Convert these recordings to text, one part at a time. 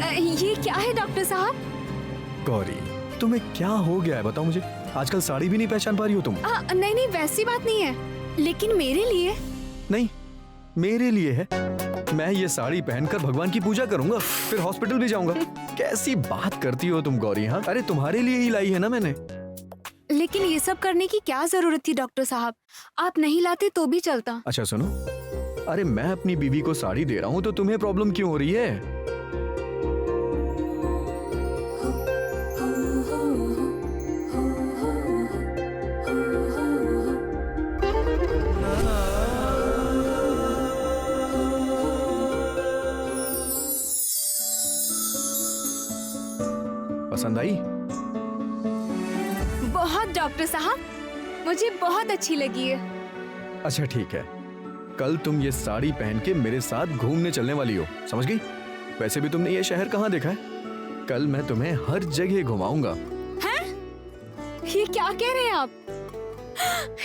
ये क्या है डॉक्टर साहब? गौरी, तुम्हें क्या हो गया है बताओ मुझे। आजकल साड़ी भी नहीं पहचान पा रही हो तुम। नहीं नहीं, वैसी बात नहीं है, लेकिन मेरे लिए। नहीं, मेरे लिए है। मैं ये साड़ी पहनकर भगवान की पूजा करूंगा, फिर हॉस्पिटल भी जाऊंगा। कैसी बात करती हो तुम गौरी। हाँ, अरे तुम्हारे लिए ही लाई है ना मैंने। लेकिन ये सब करने की क्या जरूरत थी डॉक्टर साहब? आप नहीं लाते तो भी चलता। अच्छा सुनो, अरे मैं अपनी बीवी को साड़ी दे रहा हूँ तो तुम्हें प्रॉब्लम क्यों हो रही है? पसंद आई? बहुत डॉक्टर साहब, मुझे बहुत अच्छी लगी है। अच्छा ठीक है, कल तुम ये साड़ी पहन के मेरे साथ घूमने चलने वाली हो, समझ गई? वैसे भी तुमने ये शहर कहाँ देखा है? कल मैं तुम्हें हर जगह घुमाऊंगा। हैं? ये क्या कह रहे हैं आप?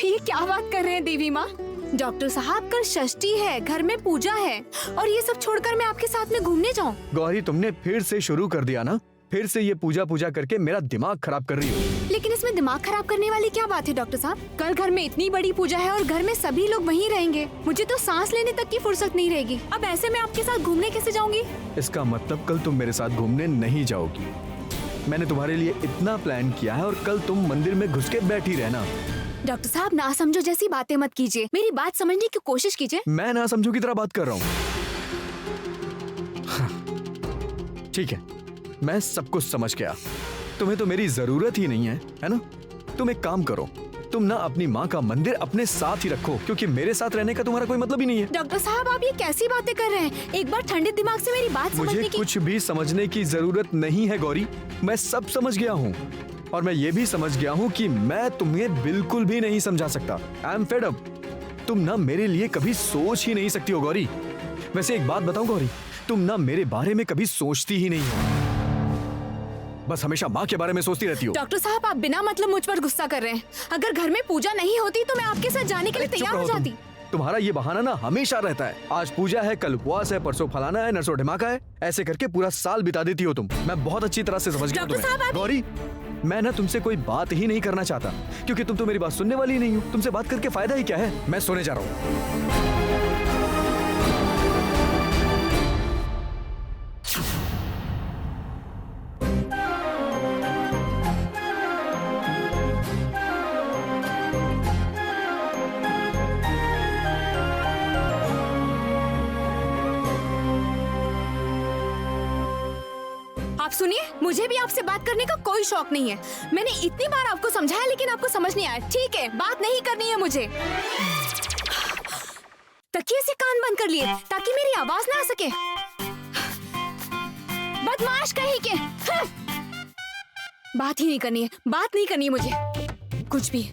ये क्या बात कर रहे हैं देवी माँ? डॉक्टर साहब, कल षष्ठी है, घर में पूजा है, और ये सब छोड़कर मैं आपके साथ में घूमने जाऊँ? गौरी, तुमने फिर से शुरू कर दिया ना। फिर से ये पूजा पूजा करके मेरा दिमाग खराब कर रही हो। लेकिन इसमें दिमाग खराब करने वाली क्या बात है डॉक्टर साहब? कल घर में इतनी बड़ी पूजा है और घर में सभी लोग वहीं रहेंगे। मुझे तो सांस लेने तक की फुर्सत नहीं रहेगी। अब ऐसे में आपके साथ घूमने कैसे जाऊंगी? इसका मतलब कल तुम मेरे साथ घूमने नहीं जाओगी। मैंने तुम्हारे लिए इतना प्लान किया है और कल तुम मंदिर में घुस के बैठी रहना। डॉक्टर साहब, ना समझो जैसी बातें मत कीजिए, मेरी बात समझने की कोशिश कीजिए। मैं ना समझू की तरह बात कर रहा हूँ। ठीक है, मैं सब कुछ समझ गया। तुम्हें तो मेरी जरूरत ही नहीं है, है ना? तुम एक काम करो, तुम ना अपनी माँ का मंदिर अपने साथ ही रखो, क्योंकि मेरे साथ रहने का तुम्हारा कोई मतलब ही नहीं है। डॉक्टर साहब, आप ये कैसी बातें कर रहे हैं? एक बार ठंडे दिमाग से मेरी बात समझने मुझे की। कुछ भी समझने की जरूरत नहीं है गौरी, मैं सब समझ गया हूँ। और मैं ये भी समझ गया हूँ कि मैं तुम्हें बिल्कुल भी नहीं समझा सकता। I am fed up. तुम ना मेरे लिए कभी सोच ही नहीं सकती हो गौरी। वैसे एक बात बताऊं गौरी, तुम ना मेरे बारे में कभी सोचती ही नहीं हो, बस हमेशा माँ के बारे में सोचती रहती हो। डॉक्टर साहब, आप बिना मतलब मुझ पर गुस्सा कर रहे हैं। अगर घर में पूजा नहीं होती तो मैं आपके साथ जाने के लिए तैयार हो जाती। तुम्हारा ये बहाना ना हमेशा रहता है। आज पूजा है, कल उपवास है, परसों फलाना है, नरसों ढिमाका है। ऐसे करके पूरा साल बिता देती हो तुम। मैं बहुत अच्छी तरह से समझ गया हूं तुम्हें। गौरी, मैं ना तुमसे कोई बात ही नहीं करना चाहता, क्योंकि तुम तो मेरी बात सुनने वाली ही नहीं हो। तुमसे बात करके फायदा ही क्या है? मैं सोने जा रहा हूँ। आप सुनिए, मुझे भी आपसे बात करने का कोई शौक नहीं है। मैंने इतनी बार आपको समझाया, लेकिन आपको समझ नहीं आया। ठीक है, बात नहीं करनी है मुझे। तकिए से कान बंद कर लिए ताकि मेरी आवाज ना आ सके। बदमाश कहीं के। बात ही नहीं करनी है, बात नहीं करनी है मुझे कुछ भी।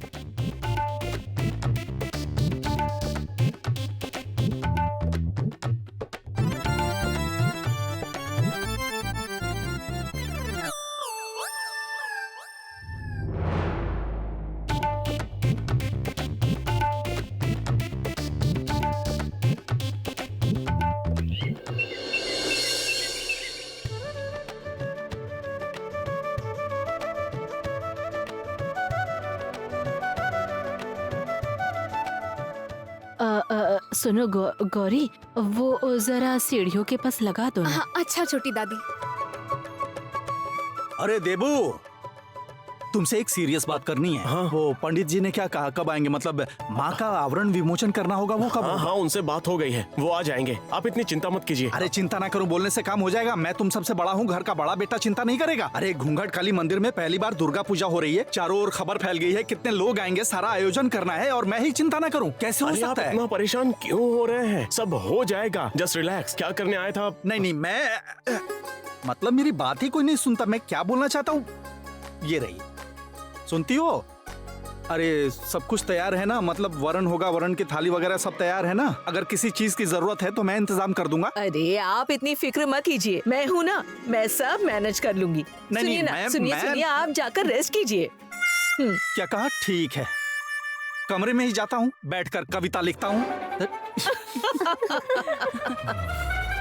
सुनो गौरी, वो जरा सीढ़ियों के पास लगा दो ना। हाँ, अच्छा छोटी दादी। अरे देबू, तुमसे एक सीरियस बात करनी है। हाँ। वो पंडित जी ने क्या कहा, कब आएंगे? मतलब माँ का आवरण विमोचन करना होगा, वो कब हाँ होगा? हाँ, उनसे बात हो गई है, वो आ जाएंगे। आप इतनी चिंता मत कीजिए। अरे चिंता ना करो, बोलने से काम हो जाएगा। मैं तुम सबसे बड़ा हूँ, घर का बड़ा बेटा चिंता नहीं करेगा। अरे घूंघट काली मंदिर में पहली बार दुर्गा पूजा हो रही है, चारों ओर खबर फैल गई है, कितने लोग आएंगे, सारा आयोजन करना है, और मैं ही चिंता ना करूँ? कैसे हो अरे आप सकता है? इतना परेशान क्यों हो रहे हैं? सब हो जाएगा, जस्ट रिलैक्स। क्या करने आए था आप? नहीं, मैं मतलब मेरी बात ही कोई नहीं सुनता। मैं क्या बोलना चाहता हूँ, ये रही, सुनती हो? अरे सब कुछ तैयार है ना? मतलब वरण होगा, वरण की थाली वगैरह सब तैयार है ना? अगर किसी चीज की जरूरत है तो मैं इंतजाम कर दूंगा। अरे आप इतनी फिक्र मत कीजिए, मैं हूँ ना, मैं सब मैनेज कर लूंगी। सुनिए ना, सुनिए, आप जाकर रेस्ट कीजिए। क्या कहा? ठीक है, कमरे में ही जाता हूँ, बैठकर कविता लिखता हूँ।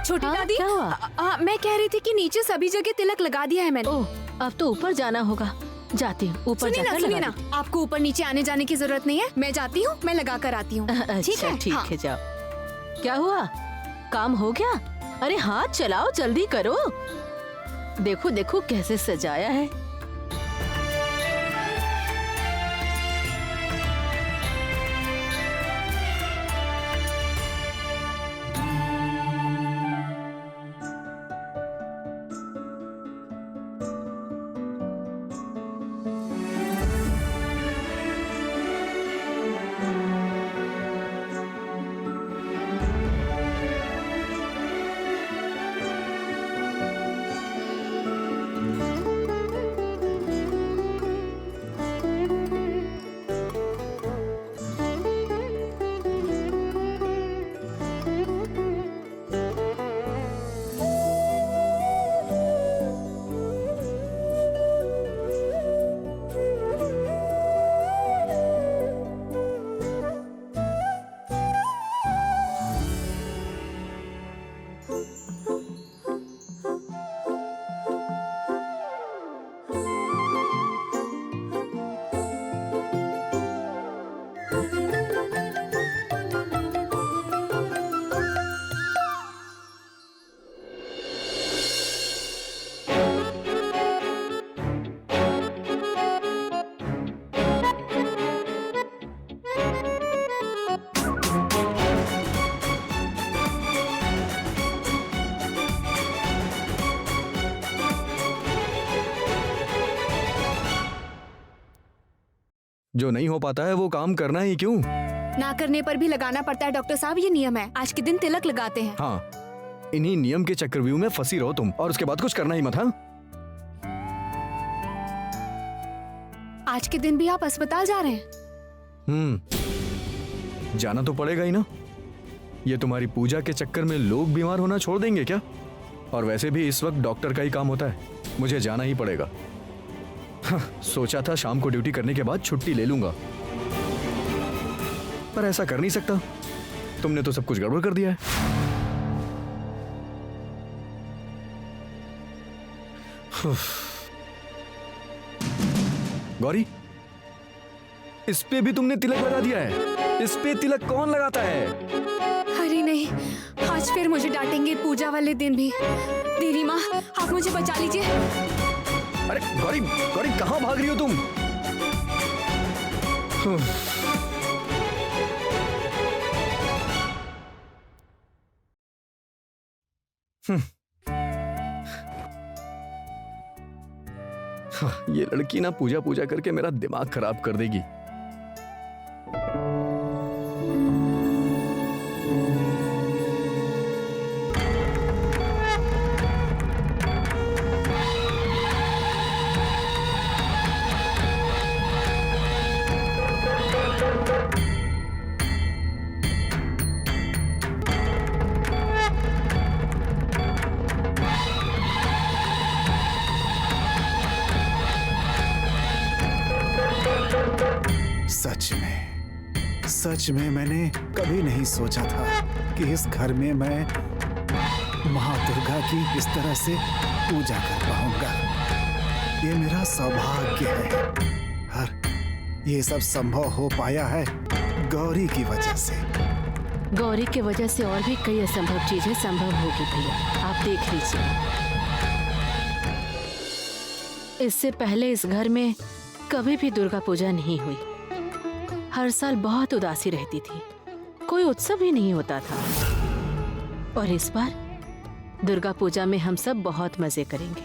छोटी हाँ, दादी, क्या हुआ? मैं कह रही थी कि नीचे सभी जगह तिलक लगा दिया है मैंने। ओह, अब तो ऊपर जाना होगा। जाती हूँ, ऊपर सुनिए ना, जाकर सुनिए लगा ना, देती आपको ऊपर नीचे आने जाने की जरूरत नहीं है। मैं जाती हूँ, मैं लगा कर आती हूँ। हूँ। ठीक है, ठीक हाँ। है, जाओ। क्या हुआ? काम हो गया? अरे हाथ चलाओ, जल्दी करो। देखो देखो कैसे सजाया है। जो नहीं हो पाता है वो काम करना ही क्यों? ना करने पर भी लगाना पड़ता है डॉक्टर साहब, ये नियम है। आज के दिन तिलक लगाते हैं। हाँ, इन्हीं नियम के चक्रव्यूह में फंसी रहो तुम, और उसके बाद कुछ करना ही मत। हाँ, आज के दिन भी आप अस्पताल जा रहे हैं? जाना तो पड़ेगा ही ना। ये तुम्हारी पूजा के चक्कर में लोग बीमार होना छोड़ देंगे क्या? और वैसे भी इस वक्त डॉक्टर का ही काम होता है, मुझे जाना ही पड़ेगा। हाँ, सोचा था शाम को ड्यूटी करने के बाद छुट्टी ले लूंगा, पर ऐसा कर नहीं सकता। तुमने तो सब कुछ गड़बड़ कर दिया है। गौरी, इस पे भी तुमने तिलक लगा दिया है। इस पे तिलक कौन लगाता है? अरे नहीं, आज फिर मुझे डांटेंगे पूजा वाले दिन भी। देवी माँ, आप मुझे बचा लीजिए। अरे गौरी, गौरी कहाँ भाग रही हो तुम? ये लड़की ना पूजा पूजा करके मेरा दिमाग खराब कर देगी। सच में मैंने कभी नहीं सोचा था कि इस घर में मैं माँ दुर्गा की इस तरह से पूजा कर पाऊंगा। ये मेरा सौभाग्य है, और ये सब संभव हो पाया है गौरी की वजह से। गौरी की वजह से और भी कई असंभव चीजें संभव होगी भैया, आप देख लीजिए। इससे पहले इस घर में कभी भी दुर्गा पूजा नहीं हुई। हर साल बहुत उदासी रहती थी, कोई उत्सव ही नहीं होता था। और इस बार दुर्गा पूजा में हम सब बहुत मजे करेंगे।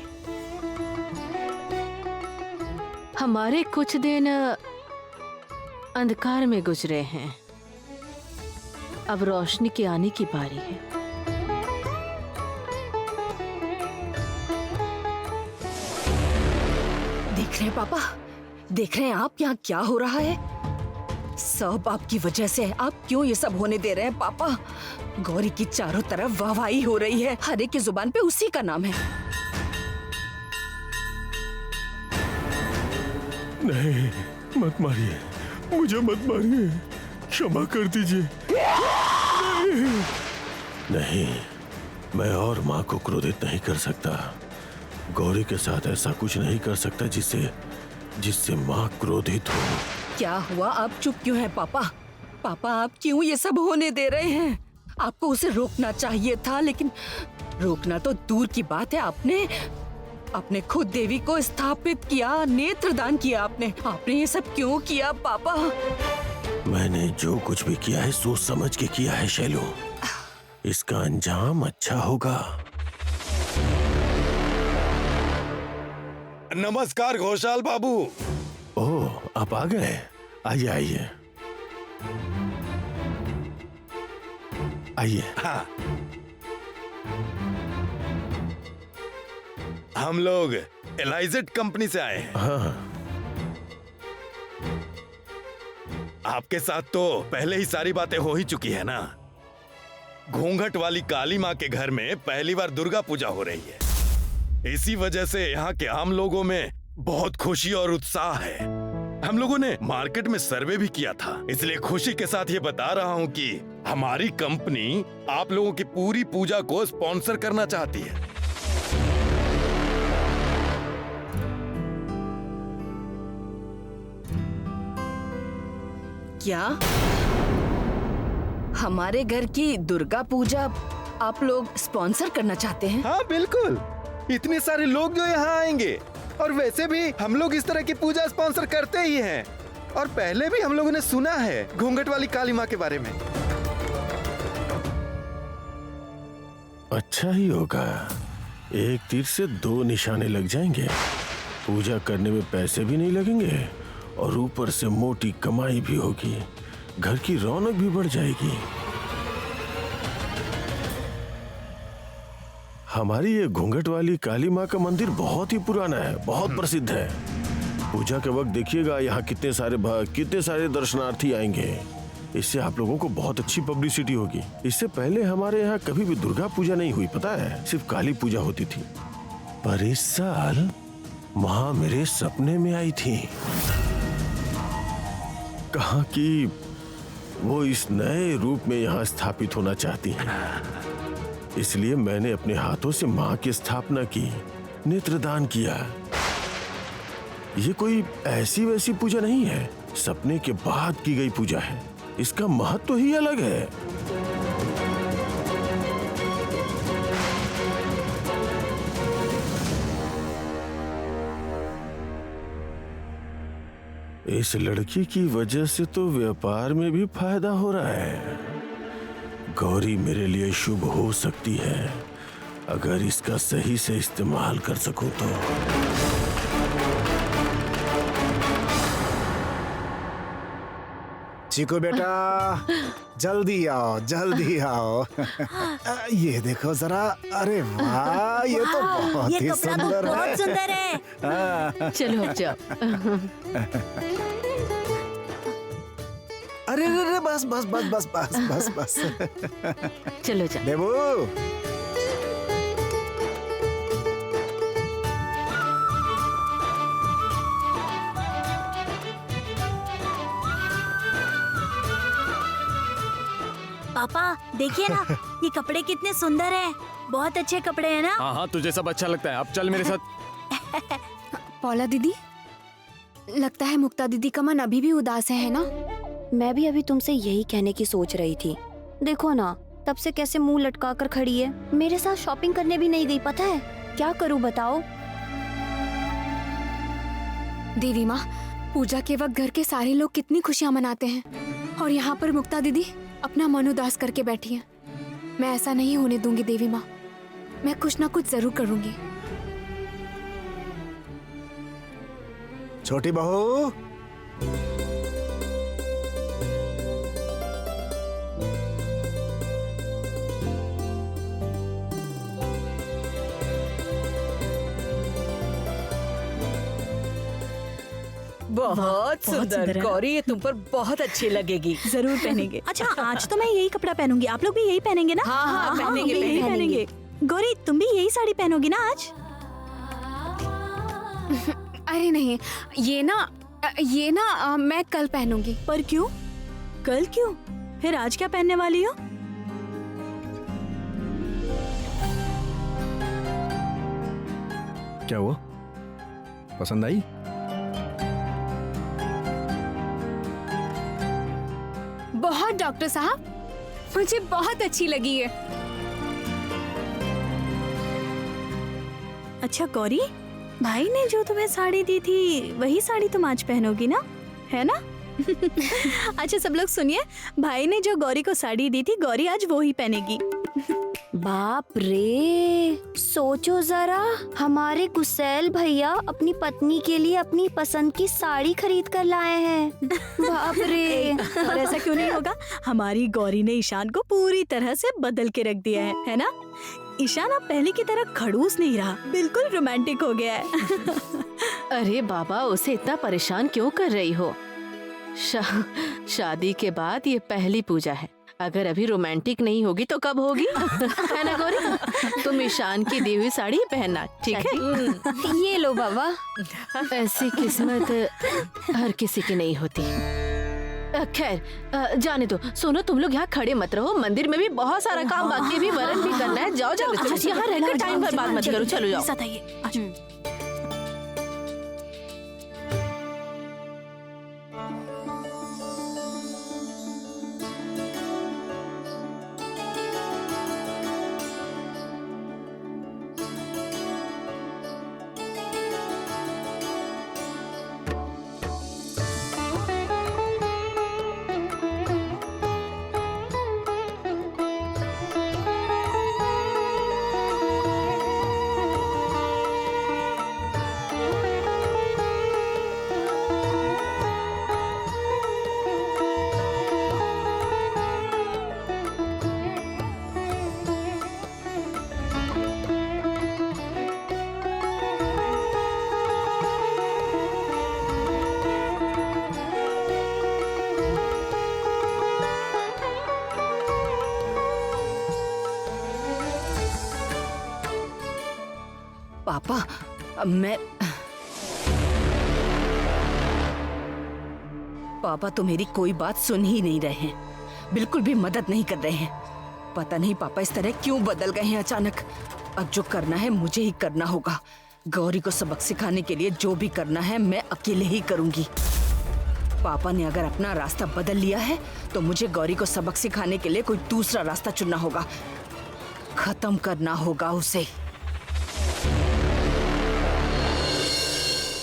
हमारे कुछ दिन अंधकार में गुजरे हैं, अब रोशनी के आने की बारी है। देख रहे हैं पापा, देख रहे हैं आप यहाँ क्या हो रहा है? सब आपकी वजह से है। आप क्यों ये सब होने दे रहे हैं पापा? गौरी की चारों तरफ वाहवाही हो रही है, हर एक की जुबान पे उसी का नाम है। नहीं, मत मारिए, मुझे मत मारिए, क्षमा कर दीजिए। नहीं, नहीं, मैं और माँ को क्रोधित नहीं कर सकता। गौरी के साथ ऐसा कुछ नहीं कर सकता जिससे माँ क्रोधित हो। क्या हुआ, आप चुप क्यों हैं पापा? पापा आप क्यों ये सब होने दे रहे हैं? आपको उसे रोकना चाहिए था, लेकिन रोकना तो दूर की बात है। आपने खुद देवी को स्थापित किया, नेत्रदान किया आपने ये सब क्यों किया पापा? मैंने जो कुछ भी किया है सोच समझ के किया है शैलू। इसका अंजाम अच्छा होगा। नमस्कार घोषाल बाबू। ओह, आप आ गए। आइए आइए आइए। हाँ, हम लोग एलाइजेट कंपनी से आए हैं। हाँ, आपके साथ तो पहले ही सारी बातें हो ही चुकी है ना। घूंघट वाली काली माँ के घर में पहली बार दुर्गा पूजा हो रही है। इसी वजह से यहाँ के आम लोगों में बहुत खुशी और उत्साह है। हम लोगों ने मार्केट में सर्वे भी किया था, इसलिए खुशी के साथ ये बता रहा हूँ कि हमारी कंपनी आप लोगों की पूरी पूजा को स्पॉन्सर करना चाहती है। क्या हमारे घर की दुर्गा पूजा आप लोग स्पॉन्सर करना चाहते हैं? हाँ बिल्कुल, इतने सारे लोग जो यहाँ आएंगे, और वैसे भी हम लोग इस तरह की पूजा स्पॉन्सर करते ही हैं। और पहले भी हम लोगों ने सुना है घूंघट वाली काली माँ के बारे में। अच्छा ही होगा। एक तीर से दो निशाने लग जाएंगे। पूजा करने में पैसे भी नहीं लगेंगे और ऊपर से मोटी कमाई भी होगी। घर की रौनक भी बढ़ जाएगी। हमारी ये घूंघट वाली काली माँ का मंदिर बहुत ही पुराना है, बहुत प्रसिद्ध है। पूजा के वक्त देखिएगा यहाँ कितने सारे दर्शनार्थी आएंगे। इससे आप लोगों को बहुत अच्छी पब्लिसिटी होगी। इससे पहले हमारे यहाँ कभी भी दुर्गा पूजा नहीं हुई, पता है, सिर्फ काली पूजा होती थी। पर इस साल माँ मेरे सपने में आई थी। कहा कि वो इस नए रूप में यहाँ स्थापित होना चाहती हैं। इसलिए मैंने अपने हाथों से माँ की स्थापना की, नेत्रदान किया। ये कोई ऐसी वैसी पूजा नहीं है, सपने के बाद की गई पूजा है। इसका महत्व ही अलग है। इस लड़की की वजह से तो व्यापार में भी फायदा हो रहा है। गौरी मेरे लिए शुभ हो सकती है अगर इसका सही से इस्तेमाल कर सकूं तो। चीकू बेटा, जल्दी आओ, जल्दी आओ। ये देखो जरा, अरे वाह, ये तो बहुत ही सुंदर है। बहुत सुंदर है। चलो अब जाओ। अरे अरे बस बस बस बस बस बस बस। चलो जाओ। देबू, पापा देखिए ना, ये कपड़े कितने सुंदर हैं। बहुत अच्छे कपड़े हैं ना। हाँ हाँ, तुझे सब अच्छा लगता है। अब चल मेरे साथ। पौला दीदी, लगता है मुक्ता दीदी का मन अभी भी उदास है ना? मैं भी अभी तुमसे यही कहने की सोच रही थी। देखो ना, तब से कैसे मुंह लटका कर खड़ी है। मेरे साथ शॉपिंग करने भी नहीं गई, पता है? क्या करूं बताओ? देवी माँ, पूजा के वक्त घर के सारे लोग कितनी खुशियाँ मनाते हैं, और यहाँ पर मुक्ता दीदी अपना मन उदास करके बैठी है। मैं ऐसा नहीं होने दूंगी देवी माँ। मैं कुछ ना कुछ जरूर करूंगी। छोटी बहू, बहुत सुंदर है। गौरी, ये तुम पर बहुत अच्छी लगेगी। जरूर पहनेंगे। अच्छा, आज तो मैं यही कपड़ा पहनूंगी। आप लोग भी यही पहनेंगे ना? हाँ, पहनेंगे, हम भी यही पहनेंगे। गौरी, तुम भी यही साड़ी पहनोगी ना आज? अरे नहीं, ये ना मैं कल पहनूंगी। पर क्यों? कल क्यों? फिर आज क्या पहनने वाली हो? क्या हुआ? पसंद आई? बहुत डॉक्टर साहब, मुझे बहुत अच्छी लगी है। अच्छा गौरी, भाई ने जो तुम्हें साड़ी दी थी वही साड़ी तुम आज पहनोगी ना, है ना? अच्छा सब लोग सुनिए, भाई ने जो गौरी को साड़ी दी थी गौरी आज वो ही पहनेगी। बाप रे, सोचो जरा, हमारे गुस्सैल भैया अपनी पत्नी के लिए अपनी पसंद की साड़ी खरीद कर लाए हैं। बाप रे। और ऐसा क्यों नहीं होगा, हमारी गौरी ने ईशान को पूरी तरह से बदल के रख दिया है ना? ईशान अब पहले की तरह खड़ूस नहीं रहा, बिल्कुल रोमांटिक हो गया है। अरे बाबा, उसे इतना परेशान क्यों कर रही हो? शादी के बाद ये पहली पूजा है, अगर अभी रोमांटिक नहीं होगी तो कब होगी? है ना गौरी? तुम ईशान की दी हुई साड़ी पहनना, ठीक है? ये लो बाबा। ऐसी किस्मत हर किसी की नहीं होती। खैर, जाने दो। सुनो, तुम लोग यहाँ खड़े मत रहो, मंदिर में भी बहुत सारा काम बाकी है, भी वरन भी करना है। जाओ जाओ, यहाँ रहकर टाइम बर्बाद मत करो। चलो जाओ। साथ आइए। पापा, पापा तो मेरी कोई बात सुन ही नहीं रहे हैं, बिल्कुल भी मदद नहीं कर रहे हैं। पता नहीं पापा इस तरह क्यों बदल गए हैं अचानक। अब जो करना है मुझे ही करना होगा। गौरी को सबक सिखाने के लिए जो भी करना है मैं अकेले ही करूंगी। पापा ने अगर अपना रास्ता बदल लिया है तो मुझे गौरी को सबक सिखाने के लिए कोई दूसरा रास्ता चुनना होगा, खत्म करना होगा उसे।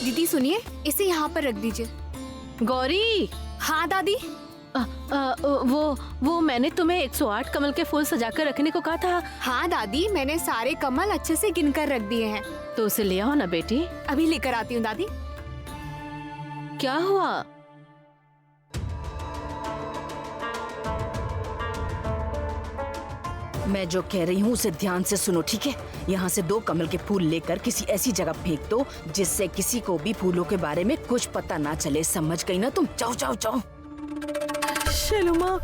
दीदी सुनिए, इसे यहाँ पर रख दीजिए। गौरी। हाँ दादी। वो मैंने तुम्हें 108 कमल के फूल सजाकर रखने को कहा था। हाँ दादी, मैंने सारे कमल अच्छे से गिनकर रख दिए हैं। तो उसे ले आओ ना बेटी। अभी लेकर आती हूँ दादी। क्या हुआ? मैं जो कह रही हूँ उसे ध्यान से सुनो, ठीक है? यहाँ से 2 कमल के फूल लेकर किसी ऐसी जगह फेंक दो जिससे किसी को भी फूलों के बारे में कुछ पता ना चले। समझ गई ना तुम? जाओ जाओ जाओ। शैलुमा,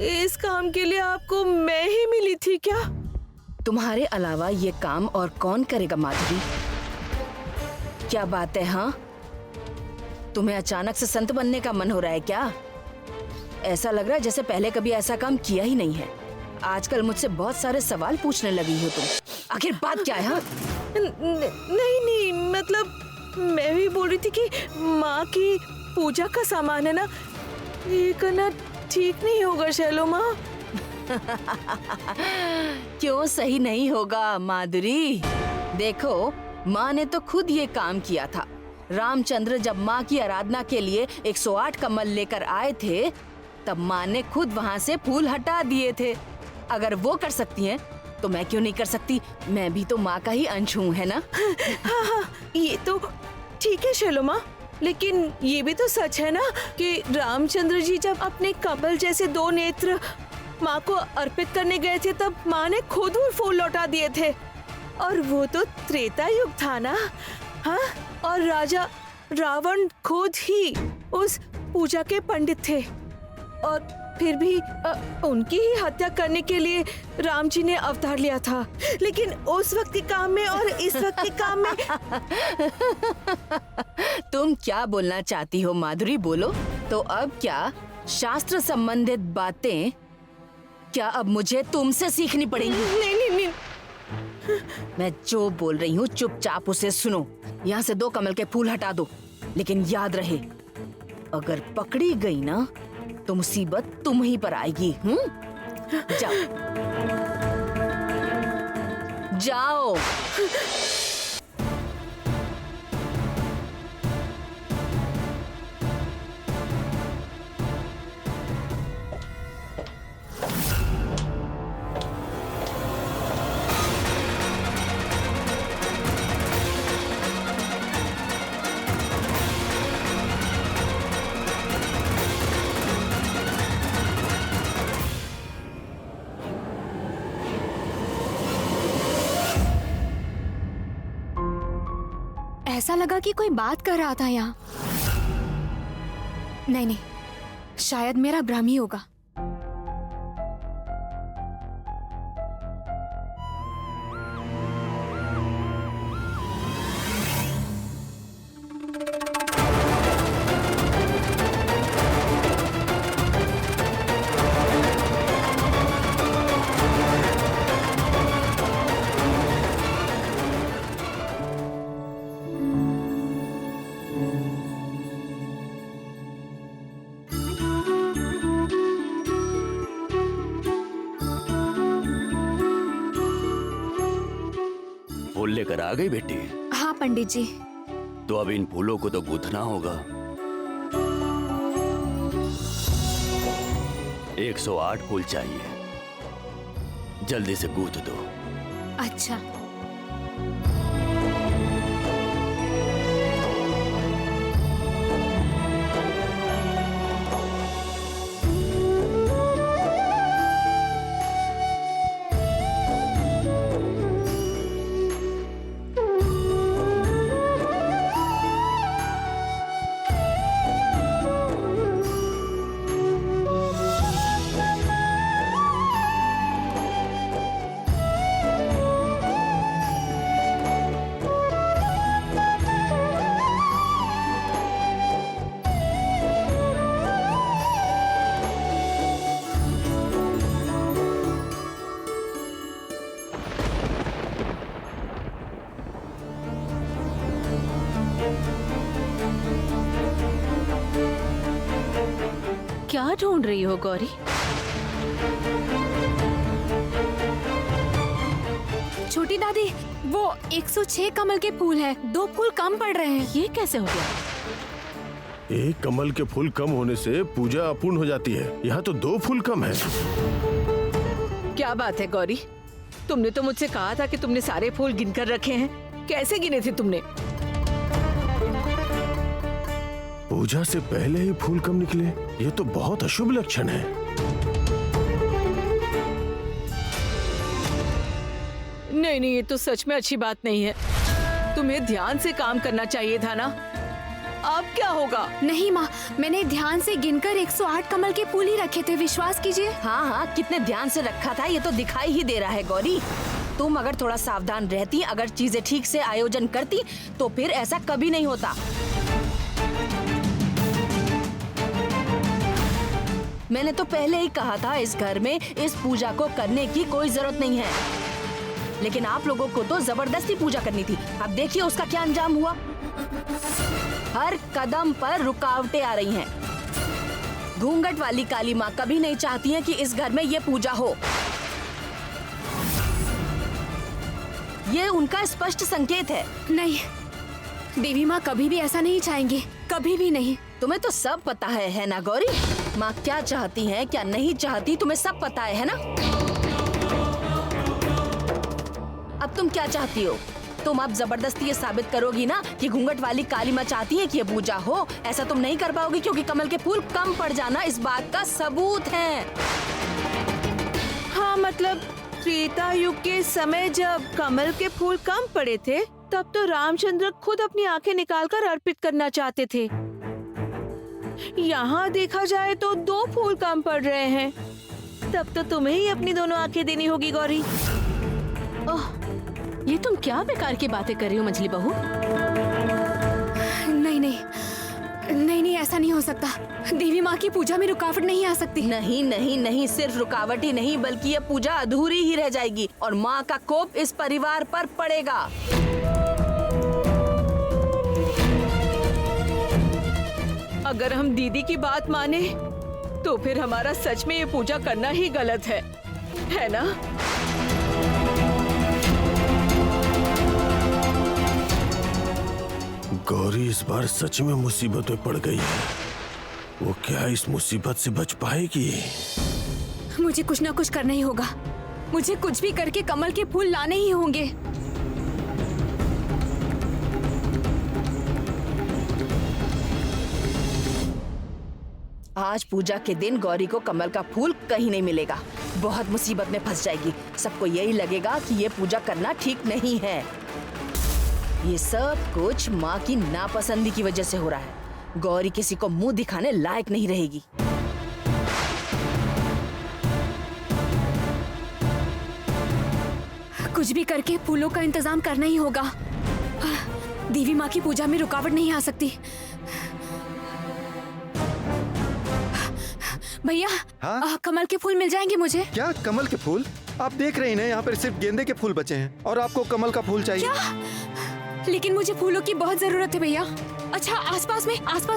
इस काम के लिए आपको मैं ही मिली थी क्या? तुम्हारे अलावा ये काम और कौन करेगा माधुरी? क्या बात है? हाँ, तुम्हें अचानक से संत बनने का मन हो रहा है क्या? ऐसा लग रहा है जैसे पहले कभी ऐसा काम किया ही नहीं है। आजकल मुझसे बहुत सारे सवाल पूछने लगी हो तुम। आखिर बात क्या है? हाँ? नहीं, मतलब मैं भी बोल रही थी कि माँ की पूजा का सामान है ना, ये करना ठीक नहीं होगा शैलोमा। क्यों सही नहीं होगा माधुरी? देखो, माँ ने तो खुद ये काम किया था। रामचंद्र जब माँ की आराधना के लिए 108 कमल लेकर आए थे तब माँ ने खुद वहाँ से फूल हटा दिए थे। अगर वो कर सकती हैं तो मैं क्यों नहीं कर सकती? मैं भी तो माँ का ही अंश हूँ, है ना? हाँ, ये तो ठीक है शैलोमा, लेकिन ये भी तो सच है ना कि रामचंद्र जी जब अपने कमल जैसे 2 नेत्र माँ को अर्पित करने गए थे तब माँ ने खुद वो फूल लौटा दिए थे। और वो तो त्रेता युग था ना। हाँ, और राजा रावण खुद ही उस पूजा के पंडित थे और फिर भी उनकी ही हत्या करने के लिए राम जी ने अवतार लिया था। लेकिन उस वक्त के काम में और इस वक्त के काम में तुम क्या बोलना चाहती हो माधुरी? बोलो। तो अब क्या शास्त्र संबंधित बातें क्या अब मुझे तुमसे सीखनी पड़ेंगी? नहीं, मैं जो बोल रही हूँ चुपचाप उसे सुनो। यहाँ से 2 कमल के फूल हटा दो, लेकिन याद रहे अगर पकड़ी गई ना तो मुसीबत तुम ही पर आएगी। जाओ जाओ। ऐसा लगा कि कोई बात कर रहा था यहाँ। नहीं नहीं, शायद मेरा भ्रम ही होगा। फूल लेकर आ गई बेटी? हाँ पंडित जी। तो अब इन फूलों को तो गूंथना होगा। 108 फूल चाहिए, जल्दी से गूंथ दो। अच्छा। क्या ढूंढ रही हो गौरी? छोटी दादी, वो 106 कमल के फूल हैं, 2 फूल कम पड़ रहे हैं। ये कैसे हो गया? 1 कमल के फूल कम होने से पूजा अपूर्ण हो जाती है। यहाँ तो 2 फूल कम है। क्या बात है गौरी, तुमने तो मुझसे कहा था कि तुमने सारे फूल गिनकर रखे हैं। कैसे गिने थे तुमने? पूजा से पहले ही फूल कम निकले, ये तो बहुत अशुभ लक्षण है। नहीं नहीं, ये तो सच में अच्छी बात नहीं है। तुम्हें ध्यान से काम करना चाहिए था ना। अब क्या होगा? नहीं माँ, मैंने ध्यान से गिनकर 108 कमल के फूल ही रखे थे, विश्वास कीजिए। हाँ हाँ, कितने ध्यान से रखा था ये तो दिखाई ही दे रहा है गौरी। तुम अगर थोड़ा सावधान रहती, अगर चीजें ठीक से आयोजन करती तो फिर ऐसा कभी नहीं होता। मैंने तो पहले ही कहा था इस घर में इस पूजा को करने की कोई जरूरत नहीं है, लेकिन आप लोगों को तो जबरदस्ती पूजा करनी थी। अब देखिए उसका क्या अंजाम हुआ। हर कदम पर रुकावटें आ रही हैं। घूंघट वाली काली माँ कभी नहीं चाहती है कि इस घर में ये पूजा हो। ये उनका स्पष्ट संकेत है। नहीं, देवी माँ कभी भी ऐसा नहीं चाहेंगे, कभी भी नहीं। तुम्हें तो सब पता है ना गौरी? माँ क्या चाहती है क्या नहीं चाहती तुम्हें सब पता है ना? अब तुम क्या चाहती हो? तुम अब जबरदस्ती ये साबित करोगी ना कि घूंघट वाली काली माँ चाहती है कि ये पूजा हो। ऐसा तुम नहीं कर पाओगी क्योंकि कमल के फूल कम पड़ जाना इस बात का सबूत है। हाँ, मतलब त्रेता युग के समय जब कमल के फूल कम पड़े थे तब तो रामचंद्र खुद अपनी आंखें निकालकर अर्पित करना चाहते थे। यहाँ देखा जाए तो 2 फूल कम पड़ रहे हैं, तब तो तुम्हें ही अपनी दोनों आंखें देनी होगी गौरी। ओह, ये तुम क्या बेकार की बातें कर रही हो मछली बहू? नहीं नहीं, नहीं नहीं, ऐसा नहीं हो सकता। देवी माँ की पूजा में रुकावट नहीं आ सकती। नहीं नहीं नहीं, सिर्फ रुकावट ही नहीं बल्कि ये पूजा अधूरी ही रह जाएगी और माँ का कोप इस परिवार पर पड़ेगा। अगर हम दीदी की बात माने तो फिर हमारा सच में ये पूजा करना ही गलत है ना? गौरी इस बार सच में मुसीबत में पड़ गई है। वो क्या इस मुसीबत से बच पाएगी? मुझे कुछ ना कुछ करना ही होगा। मुझे कुछ भी करके कमल के फूल लाने ही होंगे। आज पूजा के दिन गौरी को कमल का फूल कहीं नहीं मिलेगा। बहुत मुसीबत में फंस जाएगी। सबको यही लगेगा कि ये पूजा करना ठीक नहीं है। ये सब कुछ माँ की नापसंदी की वजह से हो रहा है। गौरी किसी को मुंह दिखाने लायक नहीं रहेगी। कुछ भी करके फूलों का इंतजाम करना ही होगा। देवी माँ की पूजा में रुकावट नहीं आ सकती। भैया, हाँ? कमल के फूल मिल जाएंगे मुझे? क्या कमल के फूल? आप देख रही हैं यहाँ पर सिर्फ गेंदे के फूल बचे हैं और आपको कमल का फूल चाहिए। क्या? लेकिन मुझे फूलों की बहुत जरूरत है भैया। अच्छा, आसपास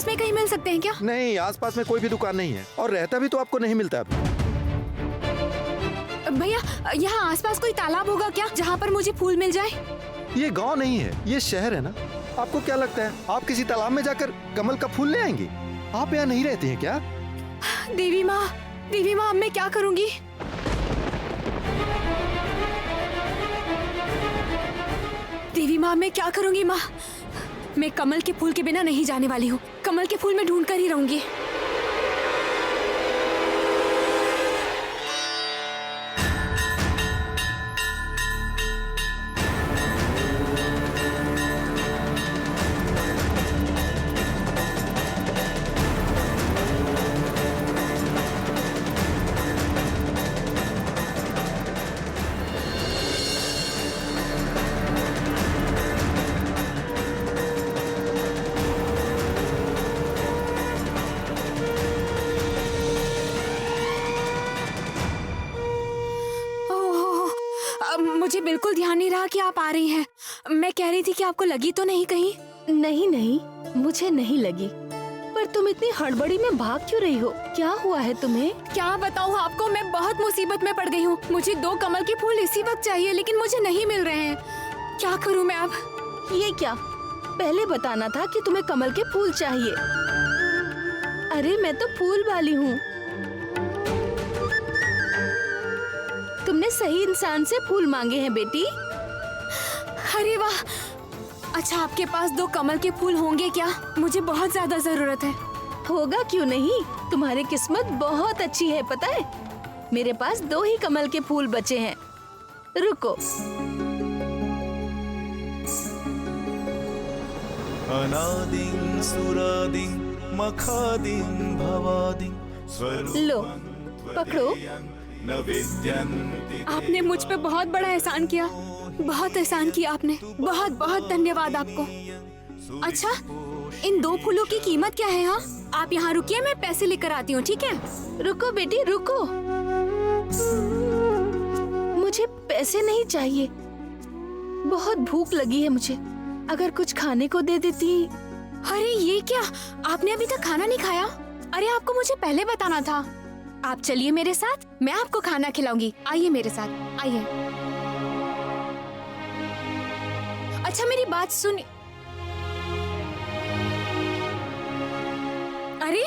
में कहीं मिल सकते हैं क्या? नहीं, आसपास में कोई भी दुकान नहीं है और रहता भी तो आपको नहीं मिलता है। भैया, यहाँ आसपास कोई तालाब होगा क्या जहाँ पर मुझे फूल मिल जाए? ये गांव नहीं है, ये शहर है ना। आपको क्या लगता है आप किसी तालाब में जाकर कमल का फूल ले आएंगी? आप यहाँ नहीं रहती हैं क्या? देवी माँ, अब मैं क्या करूँगी? देवी माँ, मैं क्या करूँगी माँ? मैं कमल के फूल के बिना नहीं जाने वाली हूँ। कमल के फूल मैं ढूंढ कर ही रहूंगी। मुझे बिल्कुल ध्यान नहीं रहा कि आप आ रही हैं। मैं कह रही थी कि आपको लगी तो नहीं कहीं? नहीं नहीं, मुझे नहीं लगी। पर तुम इतनी हड़बड़ी में भाग क्यों रही हो? क्या हुआ है तुम्हें? क्या बताऊँ आपको, मैं बहुत मुसीबत में पड़ गई हूँ। मुझे 2 कमल के फूल इसी वक्त चाहिए लेकिन मुझे नहीं मिल रहे हैं। क्या करूँ मैं अब? ये क्या, पहले बताना था कि तुम्हें कमल के फूल चाहिए। अरे मैं तो फूल वाली हूँ। तुमने सही इंसान से फूल मांगे हैं बेटी। अरे वाह! अच्छा, आपके पास 2 कमल के फूल होंगे क्या? मुझे बहुत ज्यादा जरूरत है। होगा क्यों नहीं, तुम्हारी किस्मत बहुत अच्छी है पता है। मेरे पास 2 ही कमल के फूल बचे हैं। रुको। अनादिं सुरादिं मखादिं भवादिं लो, पकड़ो। आपने मुझ पे बहुत बड़ा एहसान किया। बहुत एहसान किया आपने। बहुत बहुत धन्यवाद आपको। अच्छा, इन 2 फूलों की कीमत क्या है? हाँ, आप यहाँ रुकिए, मैं पैसे लेकर आती हूँ, ठीक है? रुको बेटी रुको, मुझे पैसे नहीं चाहिए। बहुत भूख लगी है मुझे, अगर कुछ खाने को दे देती। अरे ये क्या, आपने अभी तक खाना नहीं खाया? अरे आपको मुझे पहले बताना था। आप चलिए मेरे साथ, मैं आपको खाना खिलाऊंगी। आइए मेरे साथ, आइए। अच्छा मेरी बात सुनिए। अरे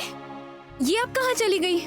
ये अब कहाँ चली गई?